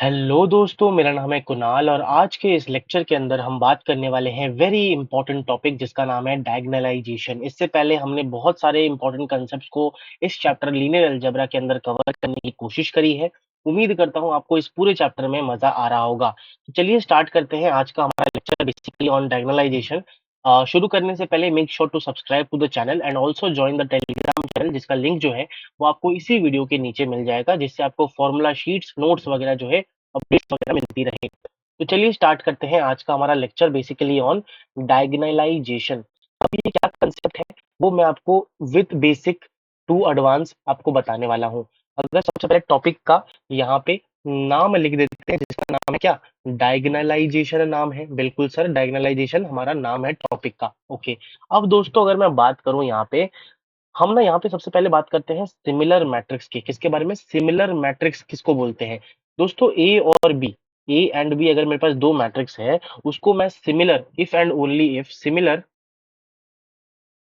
Hello दोस्तों, मेरा नाम है कुणाल और आज के इस लेक्चर के अंदर हम बात करने वाले हैं वेरी इंपॉर्टेंट टॉपिक जिसका नाम है डायगोनलाइजेशन। इससे पहले हमने बहुत सारे इंपॉर्टेंट कॉन्सेप्ट्स को इस चैप्टर लीनियर अलजेब्रा के अंदर कवर करने की कोशिश करी है। उम्मीद करता हूं आपको इस पूरे चैप्टर में मजा आ रहा होगा। तो चलिए स्टार्ट करते हैं आज का हमारा लेक्चर बेसिकली ऑन डायगोनलाइजेशन। शुरू करने से पहले make sure to subscribe to the channel and also join the Telegram channel, जिसका लिंक जो है वो आपको इसी वीडियो के नीचे मिल जाएगा, जिससे आपको फॉर्मूला शीट्स नोट्स वगैरह जो है अपडेट्स वगैरह मिलती रहे। तो चलिए स्टार्ट करते हैं आज का हमारा लेक्चर बेसिकली ऑन डायगोनलाइजेशन। अब ये क्या कंसेप्ट है वो मैं आपको विथ बेसिक टू एडवांस आपको बताने वाला हूँ। अगर सबसे पहले टॉपिक का यहाँ पे नाम लिख देते हैं, जिसका नाम है क्या, डायगोनलाइजेशन नाम है। बिल्कुल सर, डायगोनलाइजेशन हमारा नाम है टॉपिक का। ओके, अब दोस्तों अगर मैं बात करूं यहाँ पे, हम ना यहाँ पे सबसे पहले बात करते हैं सिमिलर मैट्रिक्स की। किसके बारे में? सिमिलर मैट्रिक्स किसको बोलते हैं दोस्तों? ए और बी, ए एंड बी अगर मेरे पास दो मैट्रिक्स है, उसको मैं similar, if and only if, similar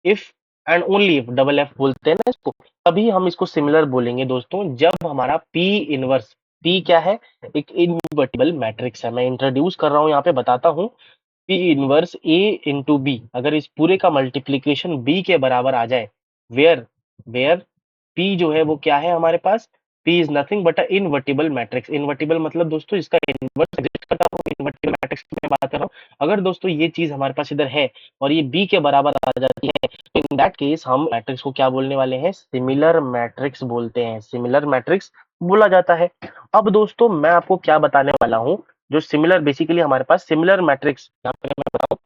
if and only if, double F बोलते हैं ना इसको, तभी हम इसको सिमिलर बोलेंगे दोस्तों, जब हमारा पी इनवर्स, पी क्या है? एक इनवर्टिबल मैट्रिक्स है। मैं इंट्रोड्यूस कर रहा हूँ यहाँ पे, बताता हूँ। पी इनवर्स ए इंटू बी, अगर इस पूरे का मल्टीप्लीकेशन बी के बराबर आ जाए, वेयर वेयर पी जो है वो क्या है हमारे पास? P is nothing but a invertible matrix. Invertible मतलब दोस्तों इसका इनवर्स एग्जिस्ट करता हो, इनवर्टिबल मैट्रिक्स की मैं बात कर रहा हूँ। अगर दोस्तों ये चीज हमारे पास इधर है और ये बी के बराबर आ जाती है, तो इन दैट केस हम मैट्रिक्स को क्या बोलने वाले हैं? सिमिलर मैट्रिक्स बोलते हैं। सिमिलर मैट्रिक्स बोला जाता है। अब दोस्तों मैं आपको क्या बताने वाला हूँ, जो सिमिलर बेसिकली हमारे पास सिमिलर मैट्रिक्स, यहाँ पे मैं बताऊं,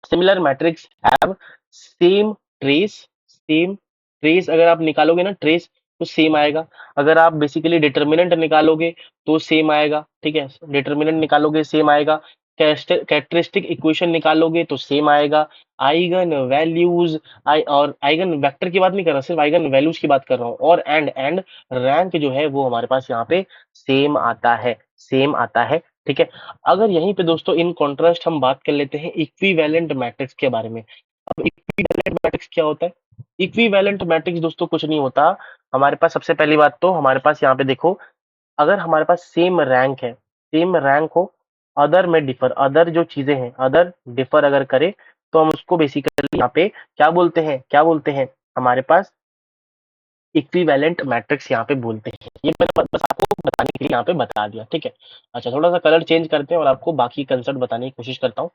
similar matrix have same trace, same trace अगर आप निकालोगे ना ट्रेस, तो सेम आएगा। अगर आप बेसिकली डिटर्मिनेंट निकालोगे तो सेम आएगा, ठीक है, डिटर्मिनेंट निकालोगे सेम आएगा। कैरेक्टरिस्टिक इक्वेशन निकालोगे तो सेम आएगा। आइगन वैल्यूज, आई और आइगन वेक्टर की बात नहीं कर रहा, सिर्फ आइगन वैल्यूज की बात कर रहा हूँ। और एंड रैंक जो है वो हमारे पास यहाँ पे सेम आता है, सेम आता है, ठीक है। अगर यहीं पे दोस्तों इन कॉन्ट्रास्ट हम बात कर लेते हैं इक्विवेलेंट मैट्रिक्स के बारे में। अब इक्विवेलेंट मैट्रिक्स क्या होता है? इक्विवेलेंट मैट्रिक्स दोस्तों कुछ नहीं होता। हमारे पास सबसे पहली बात तो हमारे पास यहाँ पे देखो, अगर हमारे पास सेम रैंक है, सेम रैंक हो, अदर में डिफर, अदर जो चीजें हैं अदर डिफर अगर करे, तो हम उसको बेसिकली यहाँ पे क्या बोलते हैं? क्या बोलते हैं? हमारे पास इक्विवेलेंट मैट्रिक्स यहाँ पे बोलते हैं। ये मैंने बस आपको बताने के लिए यहाँ पे बता दिया, ठीक है। अच्छा, थोड़ा सा कलर चेंज करते हैं और आपको बाकी कंसेप्ट बताने की कोशिश करता हूँ।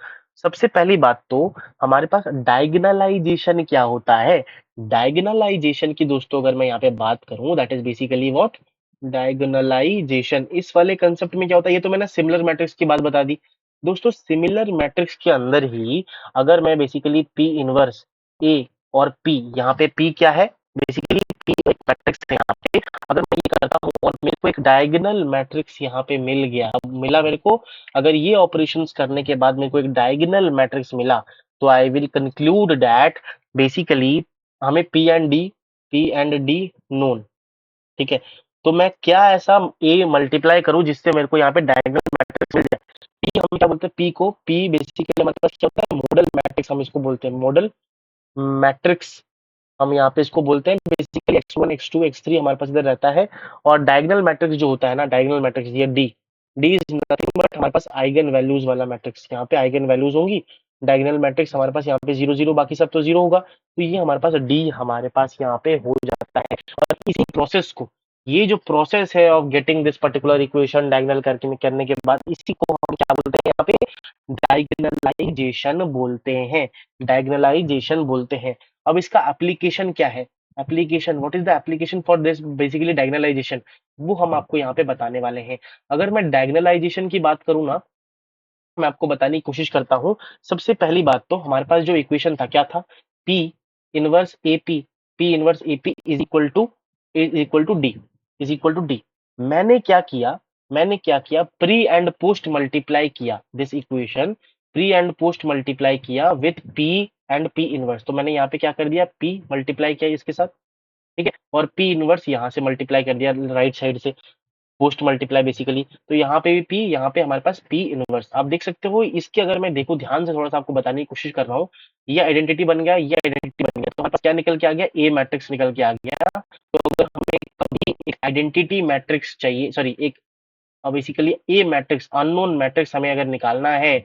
सबसे पहली बात तो हमारे पास डायगोनलाइजेशन क्या होता है। डायगोनलाइजेशन की दोस्तों अगर मैं यहाँ पे बात करूँ, दैट इज बेसिकली व्हाट, डायगोनलाइजेशन। इस वाले कंसेप्ट में क्या होता है, ये तो मैंने सिमिलर मैट्रिक्स की बात बता दी दोस्तों। सिमिलर मैट्रिक्स के अंदर ही अगर मैं बेसिकली पी इनवर्स ए और पी, यहाँ पे पी क्या है बेसिकली, पी एक मैट्रिक्स है यहाँ पे, अगर मैं ये करता हूँ और मेरे को एक डायगोनल मैट्रिक्स यहाँ पे मिल गया, अब मिला मेरे को, अगर ये ऑपरेशंस करने के बाद मेरे को एक डायगोनल मैट्रिक्स मिला, तो I will conclude that basically हमें पी एंड डी नोन, ठीक है। तो मैं क्या ऐसा ए मल्टीप्लाई करूं जिससे मेरे को यहाँ पे डायगोनल मैट्रिक्स मिल जाए। पी हम क्या बोलते हैं? पी को, पी बेसिकली हमारे पास क्या होता है? मॉडल मैट्रिक्स हम इसको बोलते हैं, मॉडल मैट्रिक्स हम यहाँ पे इसको बोलते हैं। बेसिकली x1 x2 x3 हमारे पास इधर रहता है। और डायगोनल मैट्रिक्स जो होता है ना, डायगोनल मैट्रिक्स ये D, D is nothing but हमारे पास आइगन वैल्यूज वाला मैट्रिक्स। यहाँ पे आइगन वैल्यूज होंगी, डायगोनल मैट्रिक्स हमारे पास यहाँ पे 0 0, बाकी सब तो 0 होगा, तो ये हमारे पास डी हमारे पास यहाँ पे हो जाता है। और इसी प्रोसेस को, ये जो प्रोसेस है of getting this particular equation diagonal करके करने के बाद, इसी को हम क्या बोलते हैं यहाँ पे? डायगोनलाइजेशन बोलते हैं, डायगोनलाइजेशन बोलते हैं। अब इसका एप्लीकेशन क्या है? Application, what is the application for this basically diagonalisation, वो हम आपको यहाँ पे बताने वाले हैं। अगर मैं डायगोनलाइजेशन की बात करूँ ना, मैं आपको बताने की कोशिश करता हूँ। सबसे पहली बात तो हमारे पास जो इक्वेशन था क्या था? P inverse AP, P inverse AP is equal to D, is equal to D. मैंने क्या किया, मैंने क्या किया, प्री एंड पोस्ट मल्टीप्लाई किया this equation, pre and post multiply किया with P and P inverse. तो मैंने यहाँ पे क्या कर दिया? पी मल्टीप्लाई किया इसके साथ, ठीक है, और पी इनवर्स यहाँ से मल्टीप्लाई कर दिया राइट साइड से, पोस्ट मल्टीप्लाई बेसिकली। तो यहाँ पे भी पी, यहाँ पे हमारे पास पी इनवर्स। आप देख सकते हो इसके, अगर मैं देखूं ध्यान से, थोड़ा सा आपको बताने की कोशिश कर रहा हूँ, ये आइडेंटिटी बन गया, ये आइडेंटिटी बन गया, तो हमारे पास क्या निकल के आ गया? ए मैट्रिक्स निकल के आ गया। तो अगर हमें कभी एक आइडेंटिटी मैट्रिक्स चाहिए, सॉरी एक बेसिकली ए मैट्रिक्स, अननोन मैट्रिक्स हमें अगर निकालना है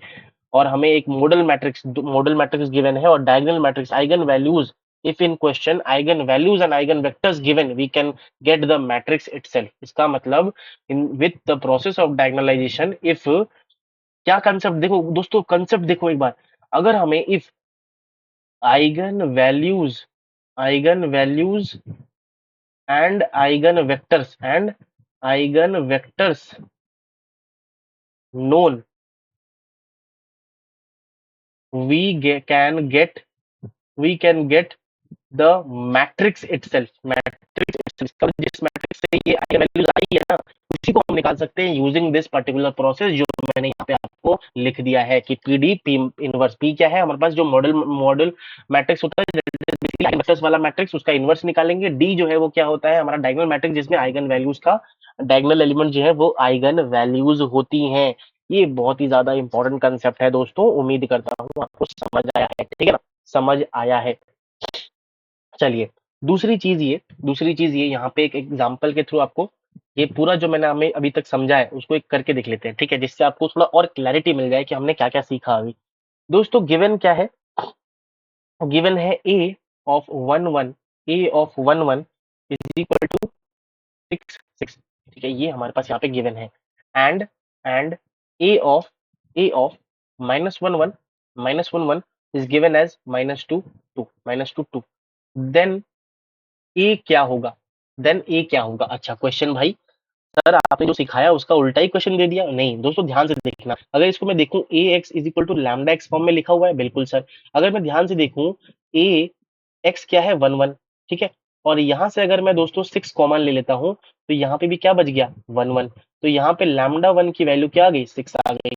और हमें एक मॉडल मैट्रिक्स गिवन है और diagonal matrix eigen values, if in question eigen values and eigen vectors given we can get the matrix itself. इसका मतलब in with the process of diagonalization if, क्या कंसेप्ट देखो दोस्तों, कंसेप्ट देखो एक बार, अगर हमें if eigen values and eigen vectors known, can get we can get the matrix itself, जिस मैट्रिक्स से ये आइगन वैल्यूज आई है ना, उसी को हम निकाल सकते हैं यूजिंग दिस पर्टिकुलर प्रोसेस जो मैंने यहाँ पे आपको लिख दिया है कि P D P inverse. P क्या है हमारे पास, जो मॉडल मैट्रिक्स होता है वेक्टर्स वाला मैट्रिक्स, उसका इनवर्स निकालेंगे। डी जो है वो क्या होता है हमारा डायगोनल मैट्रिक्स, जिसमें आइगन वैल्यूज का डायगोनल एलिमेंट जो है वो आइगन वैल्यूज होती हैं। ये बहुत ही ज्यादा इंपॉर्टेंट कंसेप्ट है दोस्तों, उम्मीद करता हूँ आपको समझ आया है, ठीक है ना, समझ आया है। चलिए, दूसरी चीज ये यहाँ पे एक एग्जांपल के थ्रू आपको ये पूरा जो मैंने हमें अभी तक समझा है उसको एक करके देख लेते हैं, ठीक है, जिससे आपको थोड़ा और क्लैरिटी मिल जाए कि हमने क्या क्या सीखा अभी। दोस्तों गिवन क्या है, गिवन है A of one one is equal to 6 6, ठीक है, ये हमारे पास यहाँ पे गिवन है। And A of -1 1 is given as -2 2 then A क्या होगा, अच्छा क्वेश्चन भाई, सर आपने जो सिखाया उसका उल्टा ही क्वेश्चन दे दिया। नहीं दोस्तों, ध्यान से देखना, अगर इसको मैं देखूं A X is equal to lambda X form में लिखा हुआ है, बिल्कुल सर। अगर मैं ध्यान से देखूं, ए एक्स क्या है 1 1, ठीक है, और यहां से अगर मैं दोस्तों 6 कॉमन ले लेता हूं तो यहाँ पे भी क्या बच गया 1 1, तो यहाँ पे लैम्डा 1 की वैल्यू क्या आ गई 6 आ गई।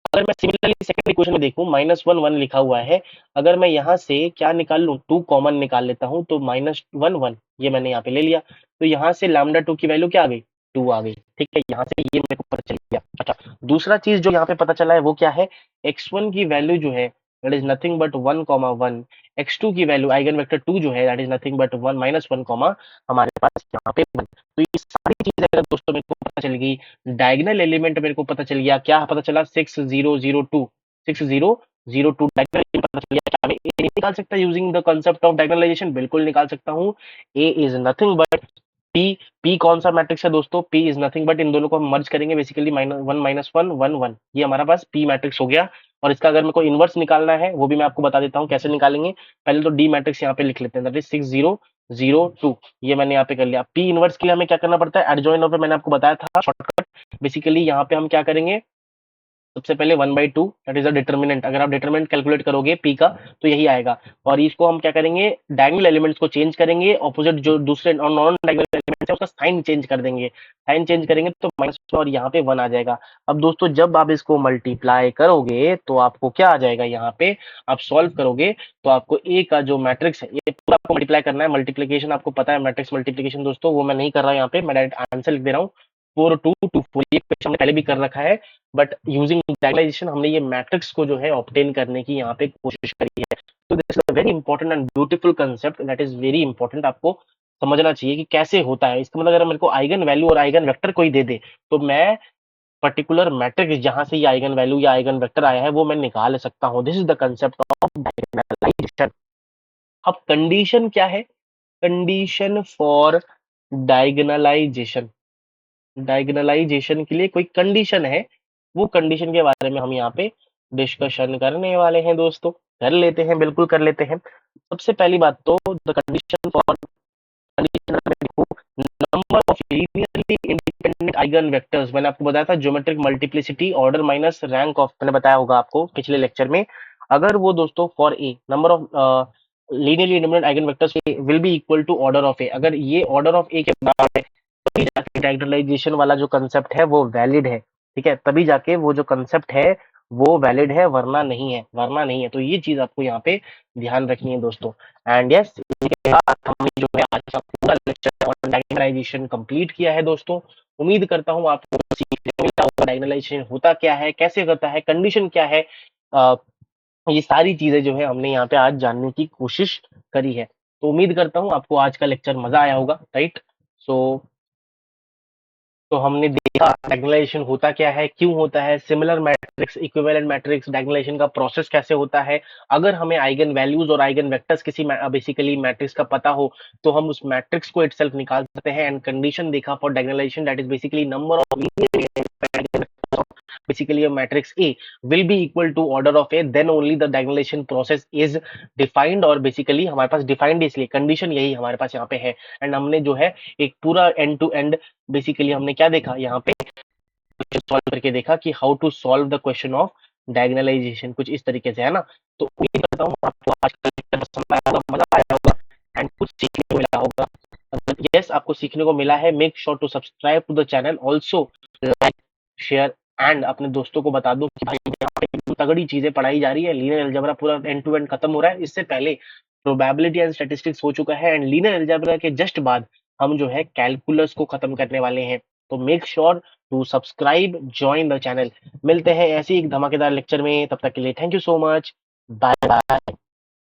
अगर मैं सिमिलरली सेकंड इक्वेशन में देखूं -1 1 लिखा हुआ है, अगर मैं यहाँ से क्या निकाल लूं 2 कॉमन निकाल लेता हूं तो -1 1 ये मैंने यहाँ पे ले लिया, तो यहाँ से लैम्डा 2 की वैल्यू क्या आ गई 2 आ गई, ठीक है, यहाँ से ये मेरे को पता चल गया। अच्छा, दूसरा चीज जो यहाँ पे पता चला है वो क्या है, x1 की वैल्यू जो है that is nothing but 1 1, x2 की वैल्यू आइगन वेक्टर 2 जो है दैट इज नथिंग बट 1 -1 हमारे पास यहाँ पे 1। तो ये सारी चीजें अगर दोस्तों मेरे को पता चल गई, डायगोनल एलिमेंट मेरे को पता चल गया, क्या पता चला 6002 डायगोनल एलिमेंट पता चल गया, क्या मैं ए नहीं निकाल सकता using the concept of diagonalisation, बिल्कुल निकाल सकता हूँ। A is nothing but P, P कौन सा मैट्रिक्स है दोस्तों, पी इज नथिंग बट, इन दोनों को हम मर्ज करेंगे बेसिकली -1 ये हमारा पास पी मैट्रिक्स हो गया। और इसका अगर मेरे को इनवर्स निकालना है वो भी मैं आपको बता देता हूँ कैसे निकालेंगे। पहले तो डी मैट्रिक्स यहाँ पे लिख लेते हैं, दैट इज 6002, ये मैंने यहाँ पे कर लिया। पी इनवर्स के लिए हमें क्या करना पड़ता है, एडजॉइन पे मैंने आपको बताया था शॉर्टकट, बेसिकली यहाँ पे हम क्या करेंगे, सबसे पहले 1/2 दैट इज अ डिटर्मिनेंट, अगर आप डिटर्मिनेंट कैलकुलेट करोगे पी का तो यही आएगा, और इसको हम क्या करेंगे डायगोनल एलिमेंट्स को चेंज करेंगे, ऑपोजिट जो दूसरे नॉन डायगोनल एलिमेंट्स है उसका साइन चेंज कर देंगे, साइन चेंज करेंगे तो माइनस और यहाँ पे 1 आ जाएगा। अब दोस्तों जब आप इसको मल्टीप्लाई करोगे तो आपको क्या आ जाएगा, यहाँ पे आप सॉल्व करोगे तो आपको ए का जो मैट्रिक्स है ये पूरा आपको मल्टीप्लाई करना है, मल्टीप्लीकेशन आपको पता है, मैट्रिक्स मल्टीप्लीकेशन दोस्तों वो मैं नहीं कर रहा हूँ यहाँ पे, मैं डायरेक्ट आंसर लिख दे रहा हूँ 4224, ये क्वेश्चन हमने पहले भी कर रखा है, बट यूजिंग डायगोनलाइजेशन हमने ये मैट्रिक्स को जो है ऑब्टेन करने की यहाँ पे कोशिश करी है। तो this is a very important and beautiful concept that is very important, आपको समझना चाहिए कि कैसे होता है। इसका मतलब अगर मेरे को आइगन वैल्यू और आइगन वेक्टर कोई दे दे तो मैं पर्टिकुलर मैट्रिक्स जहां से ये आइगन वैल्यू या आइगन वेक्टर आया है वो मैं निकाल सकता हूँ। This is the concept of diagonalisation. अब कंडीशन क्या है, कंडीशन फॉर डायगोनलाइजेशन, डायगोनलाइजेशन के लिए कोई कंडीशन है, वो कंडीशन के बारे में हम यहाँ पे डिस्कशन करने वाले हैं दोस्तों, कर लेते हैं, बिल्कुल कर लेते हैं। सबसे पहली बात तो the condition for number of linearly independent eigen vectors, मैंने आपको बताया था geometric multiplicity order minus rank of, मैंने बताया होगा आपको पिछले लेक्चर में, अगर वो दोस्तों for a number of linearly independent eigen vectors will be equal to order of A, अगर ये ऑर्डर ऑफ ए के बराबर है तभी जाके डायगोनलाइजेशन वाला जो कंसेप्ट है वो वैलिड है, ठीक है, तभी जाके वो जो कंसेप्ट है वो वैलिड है, वरना नहीं है, वरना नहीं है। तो ये चीज आपको यहाँ पे ध्यान रखनी है दोस्तों। एंड यस, इसके बाद हमने जो है आज का पूरा लेक्चर ऑन डायगोनलाइजेशन कंप्लीट किया है दोस्तों। उम्मीद करता हूँ आपको सीखने को मिला होगा डायगोनलाइजेशन होता क्या है, कैसे होता है, कंडीशन क्या है, अ, ये सारी चीजें जो है हमने यहाँ पे आज जानने की कोशिश करी है। तो उम्मीद करता हूँ आपको आज का लेक्चर मजा आया होगा, राइट। सो तो हमने देखा डायगोनलाइजेशन होता क्या है, क्यों होता है, सिमिलर मैट्रिक्स, इक्विवेलेंट मैट्रिक्स, डायगोनलाइजेशन का प्रोसेस कैसे होता है। अगर हमें आइगन वैल्यूज और आइगन वेक्टर्स किसी बेसिकली मैट्रिक्स का पता हो तो हम उस मैट्रिक्स को इटसेल्फ निकाल सकते हैं। एंड कंडीशन देखा for diagonalisation, that is basically number of basically a matrix A will be equal to order of A, then only the diagonalization process is defined। और बेसिकली हमारे पास डिफाइंड इसलिए condition यही हमारे पास यहाँ पे है। एंड हमने जो है एक पूरा एंड टू एंड बेसिकली हमने क्या देखा यहाँ पे सॉल्व करके देखा कि how to solve the question of diagonalisation, कुछ इस तरीके से है ना। तो उम्मीद करता हूँ आपको आज का लेक्चर पसंद आया होगा, मजा आया होगा एंड कुछ सीखने को मिला होगा। अगर यस आपको सीखने को मिला है, make sure to subscribe to the channel, also like, share and अपने दोस्तों को बता दो कि भाई यहाँ पे तगड़ी चीजें पढ़ाई जा रही है। लीनियर अलजेब्रा पूरा एंड टू एंड खत्म हो रहा है, इससे पहले प्रोबेबिलिटी एंड स्टैटिस्टिक्स हो चुका है एंड लीनियर अलजेब्रा के जस्ट बाद हम जो है कैलकुलस को खत्म करने वाले हैं। तो make sure to subscribe, join the channel. मिलते हैं ऐसे ही एक धमाकेदार लेक्चर में, तब तक के लिए thank you so much, bye bye.